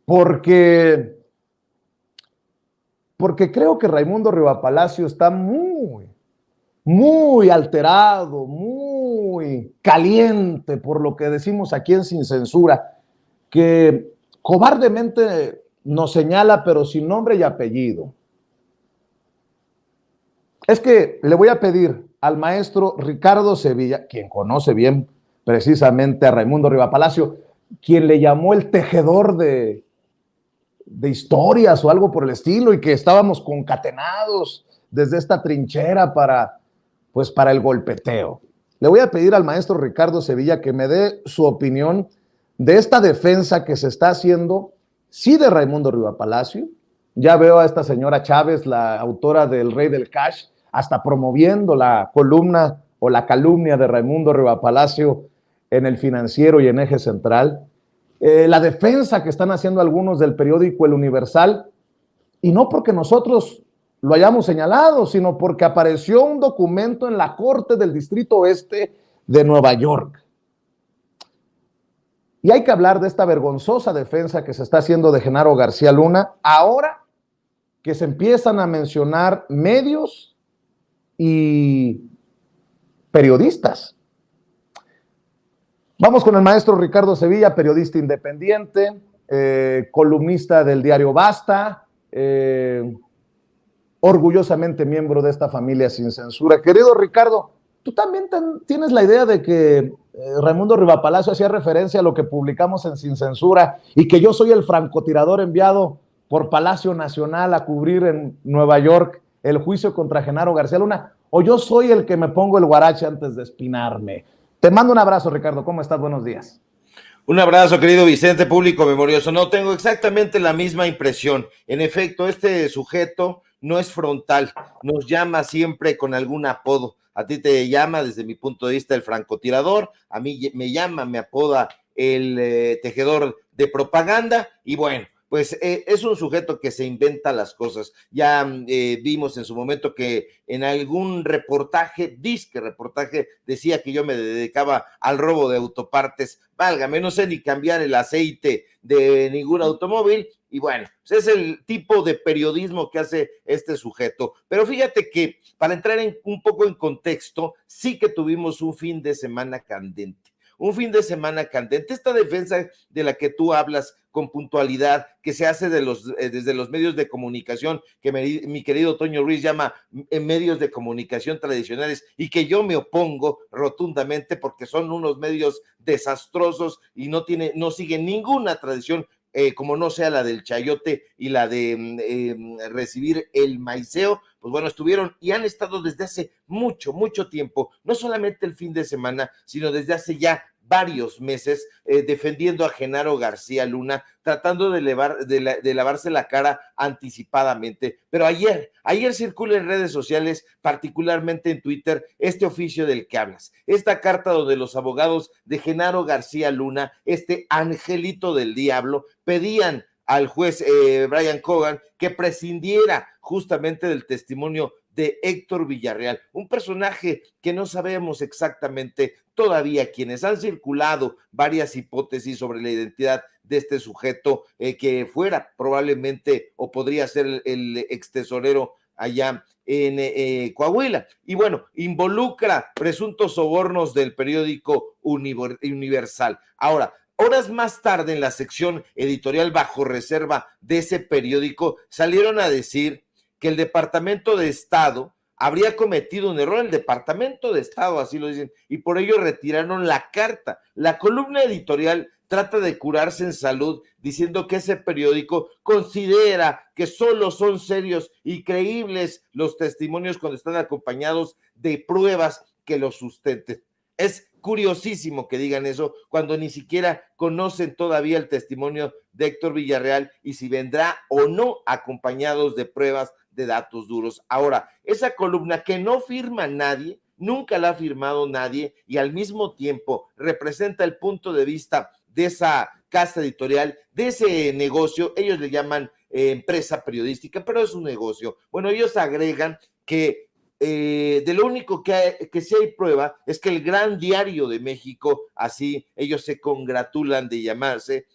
porque creo que Raimundo Rivapalacio está muy alterado, muy caliente por lo que decimos aquí en Sin Censura, que cobardemente nos señala, pero sin nombre y apellido. Es que le voy a pedir al maestro Ricardo Sevilla, quien conoce bien precisamente a Raimundo Rivapalacio, quien le llamó el tejedor de historias o algo por el estilo, y que estábamos concatenados desde esta trinchera para el golpeteo. Le voy a pedir al maestro Ricardo Sevilla que me dé su opinión de esta defensa que se está haciendo, sí, de Raimundo Rivapalacio. Ya veo a esta señora Chávez, la autora del Rey del Cash, hasta promoviendo la columna o la calumnia de Raimundo Rivapalacio en El Financiero y en Eje Central. La defensa que están haciendo algunos del periódico El Universal, y no porque nosotros lo hayamos señalado, sino porque apareció un documento en la Corte del Distrito Oeste de Nueva York. Y hay que hablar de esta vergonzosa defensa que se está haciendo de Genaro García Luna, ahora que se empiezan a mencionar medios y periodistas. Vamos con el maestro Ricardo Sevilla, periodista independiente, columnista del diario Basta, orgullosamente miembro de esta familia Sin Censura. Querido Ricardo, ¿tú también tienes la idea de que Raimundo Rivapalacio hacía referencia a lo que publicamos en Sin Censura y que yo soy el francotirador enviado por Palacio Nacional a cubrir en Nueva York el juicio contra Genaro García Luna? ¿O yo soy el que me pongo el guarache antes de espinarme? Te mando un abrazo, Ricardo. ¿Cómo estás? Buenos días. Un abrazo, querido Vicente, público memorioso. No, tengo exactamente la misma impresión. En efecto, este sujeto no es frontal, nos llama siempre con algún apodo. A ti te llama, desde mi punto de vista, el francotirador, a mí me llama, me apoda el tejedor de propaganda, y bueno, pues es un sujeto que se inventa las cosas. Ya vimos en su momento que en algún reportaje, disque reportaje, decía que yo me dedicaba al robo de autopartes. Válgame, no sé ni cambiar el aceite de ningún automóvil, y bueno, pues es el tipo de periodismo que hace este sujeto. Pero fíjate que, para entrar un poco en contexto, sí que tuvimos un fin de semana candente. Un fin de semana candente. Esta defensa de la que tú hablas con puntualidad, que se hace desde los medios de comunicación, que mi querido Toño Ruiz llama medios de comunicación tradicionales, y que yo me opongo rotundamente porque son unos medios desastrosos y no siguen ninguna tradición, como no sea la del chayote y la de recibir el maiceo. Pues bueno, estuvieron y han estado desde hace mucho tiempo, no solamente el fin de semana, sino desde hace ya varios meses, defendiendo a Genaro García Luna, tratando de lavarse la cara anticipadamente. Pero ayer circula en redes sociales, particularmente en Twitter, este oficio del que hablas, esta carta donde los abogados de Genaro García Luna, este angelito del diablo, pedían al juez Brian Cogan que prescindiera justamente del testimonio de Héctor Villarreal, un personaje que no sabemos exactamente todavía quiénes. Han circulado varias hipótesis sobre la identidad de este sujeto, que fuera probablemente o podría ser el extesorero allá en Coahuila, y bueno, involucra presuntos sobornos del periódico Universal. Ahora, horas más tarde, en la sección editorial bajo reserva de ese periódico, salieron a decir que el Departamento de Estado habría cometido un error. El Departamento de Estado, así lo dicen, y por ello retiraron la carta. La columna editorial trata de curarse en salud, diciendo que ese periódico considera que solo son serios y creíbles los testimonios cuando están acompañados de pruebas que los sustenten. Es curiosísimo que digan eso cuando ni siquiera conocen todavía el testimonio de Héctor Villarreal y si vendrá o no acompañados de pruebas, de datos duros. Ahora, esa columna que no firma nadie, nunca la ha firmado nadie, y al mismo tiempo representa el punto de vista de esa casa editorial, de ese negocio. Ellos le llaman empresa periodística, pero es un negocio. Bueno, ellos agregan que de lo único que sí hay prueba es que el Gran Diario de México, así ellos se congratulan de llamarse,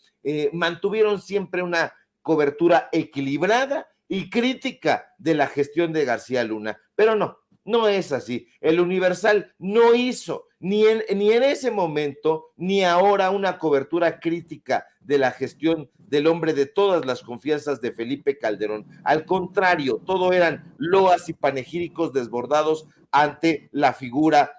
mantuvieron siempre una cobertura equilibrada y crítica de la gestión de García Luna, pero no es así. El Universal no hizo ni en ese momento ni ahora una cobertura crítica de la gestión del hombre de todas las confianzas de Felipe Calderón. Al contrario, todo eran loas y panegíricos desbordados ante la figura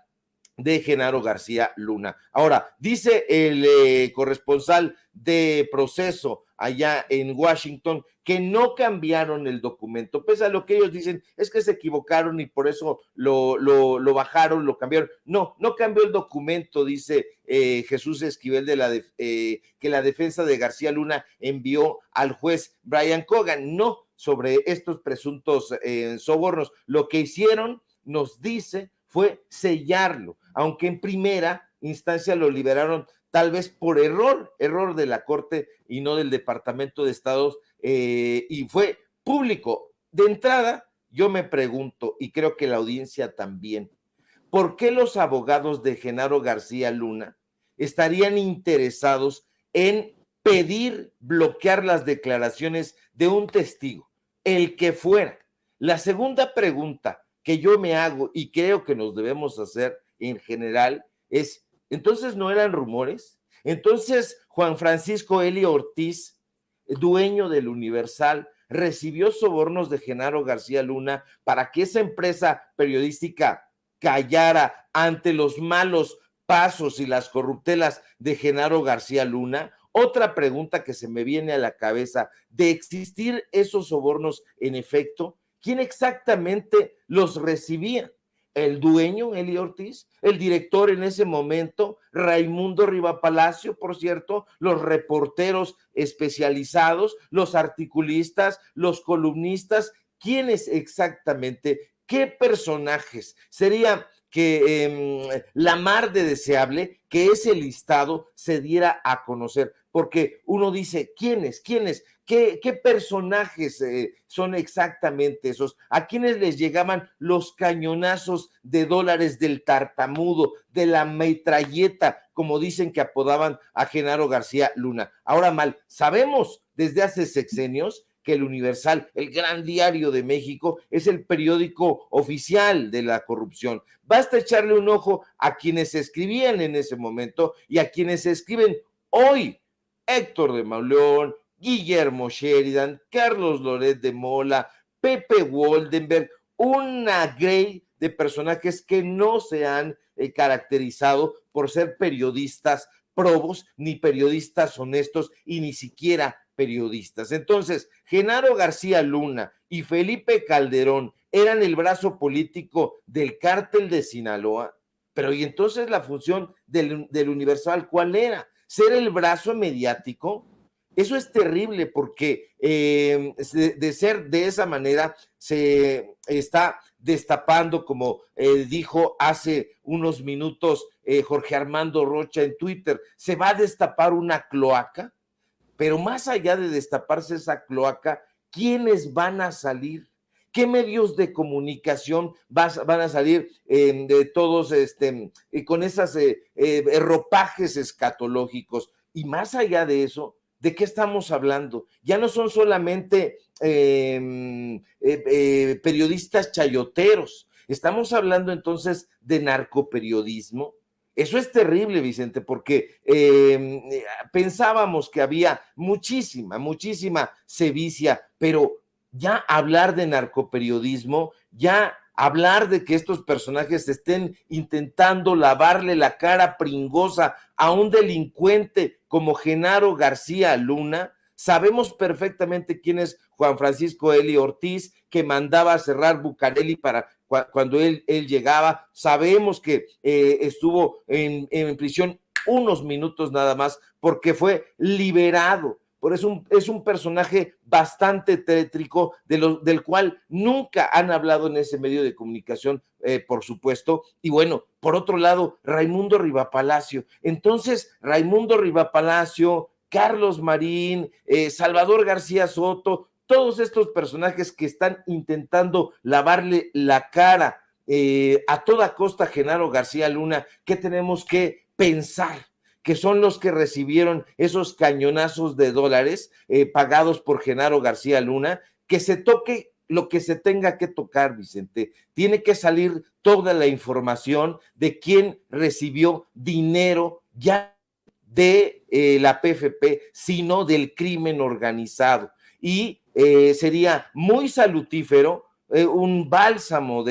de Genaro García Luna. Ahora, dice el corresponsal de Proceso allá en Washington que no cambiaron el documento, pese a lo que ellos dicen es que se equivocaron y por eso lo bajaron, lo cambiaron. No cambió el documento, dice Jesús Esquivel, que la defensa de García Luna envió al juez Brian Cogan, no sobre estos presuntos sobornos. Lo que hicieron, nos dice, fue sellarlo, aunque en primera instancia lo liberaron tal vez por error de la Corte y no del Departamento de Estado, y fue público. De entrada, yo me pregunto, y creo que la audiencia también, ¿por qué los abogados de Genaro García Luna estarían interesados en pedir bloquear las declaraciones de un testigo, el que fuera? La segunda pregunta que yo me hago y creo que nos debemos hacer en general es, ¿entonces no eran rumores? Entonces Juan Francisco Eli Ortiz, dueño del Universal, recibió sobornos de Genaro García Luna para que esa empresa periodística callara ante los malos pasos y las corruptelas de Genaro García Luna. Otra pregunta que se me viene a la cabeza, de existir esos sobornos en efecto, ¿quién exactamente los recibía? El dueño, Eli Ortiz, el director en ese momento, Raimundo Rivapalacio, por cierto, los reporteros especializados, los articulistas, los columnistas, ¿quiénes exactamente? ¿Qué personajes? Sería que la mar de deseable que ese listado se diera a conocer, porque uno dice, ¿quiénes? ¿Qué personajes son exactamente esos? ¿A quiénes les llegaban los cañonazos de dólares del tartamudo, de la metralleta, como dicen que apodaban a Genaro García Luna? Ahora mal, sabemos desde hace sexenios que el Universal, el gran diario de México, es el periódico oficial de la corrupción. Basta echarle un ojo a quienes escribían en ese momento y a quienes escriben hoy. Héctor de Mauleón, Guillermo Sheridan, Carlos Loret de Mola, Pepe Woldenberg, una grey de personajes que no se han caracterizado por ser periodistas probos, ni periodistas honestos y ni siquiera periodistas. Entonces, Genaro García Luna y Felipe Calderón eran el brazo político del cártel de Sinaloa, pero ¿y entonces la función del Universal cuál era? ¿Ser el brazo mediático? Eso es terrible porque de ser de esa manera se está destapando, como dijo hace unos minutos Jorge Armando Rocha en Twitter, se va a destapar una cloaca, pero más allá de destaparse esa cloaca, ¿quiénes van a salir? ¿Qué medios de comunicación van a salir de todos con esos ropajes escatológicos? Y más allá de eso, ¿de qué estamos hablando? Ya no son solamente periodistas chayoteros, estamos hablando entonces de narcoperiodismo. Eso es terrible, Vicente, porque pensábamos que había muchísima sevicia, pero ya hablar de narcoperiodismo, ya hablar de que estos personajes estén intentando lavarle la cara pringosa a un delincuente como Genaro García Luna, sabemos perfectamente quién es Juan Francisco Eli Ortiz, que mandaba a cerrar Bucareli cuando él llegaba. Sabemos que estuvo en prisión unos minutos nada más porque fue liberado. Por eso es un personaje bastante tétrico, del cual nunca han hablado en ese medio de comunicación, por supuesto. Y bueno, por otro lado, Raimundo Rivapalacio. Entonces, Raimundo Rivapalacio, Carlos Marín, Salvador García Soto, todos estos personajes que están intentando lavarle la cara a toda costa a Genaro García Luna, ¿qué tenemos que pensar? que son los que recibieron esos cañonazos de dólares pagados por Genaro García Luna, que se toque lo que se tenga que tocar, Vicente. Tiene que salir toda la información de quién recibió dinero ya de la PFP, sino del crimen organizado. Y sería muy salutífero, un bálsamo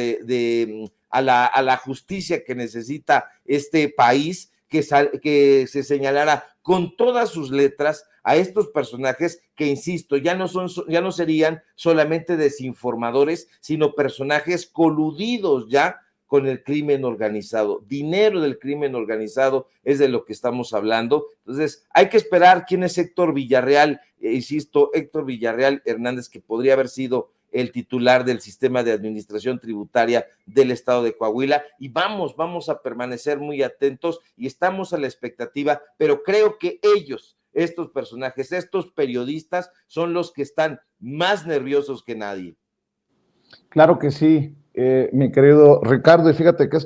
a la justicia que necesita este país, que se señalara con todas sus letras a estos personajes que, insisto, ya no serían solamente desinformadores, sino personajes coludidos ya con el crimen organizado. Dinero del crimen organizado es de lo que estamos hablando. Entonces, hay que esperar quién es Héctor Villarreal, insisto, Héctor Villarreal Hernández, que podría haber sido el titular del sistema de administración tributaria del estado de Coahuila, y vamos a permanecer muy atentos y estamos a la expectativa, pero creo que ellos, estos personajes, estos periodistas, son los que están más nerviosos que nadie. Claro que sí, mi querido Ricardo, y fíjate que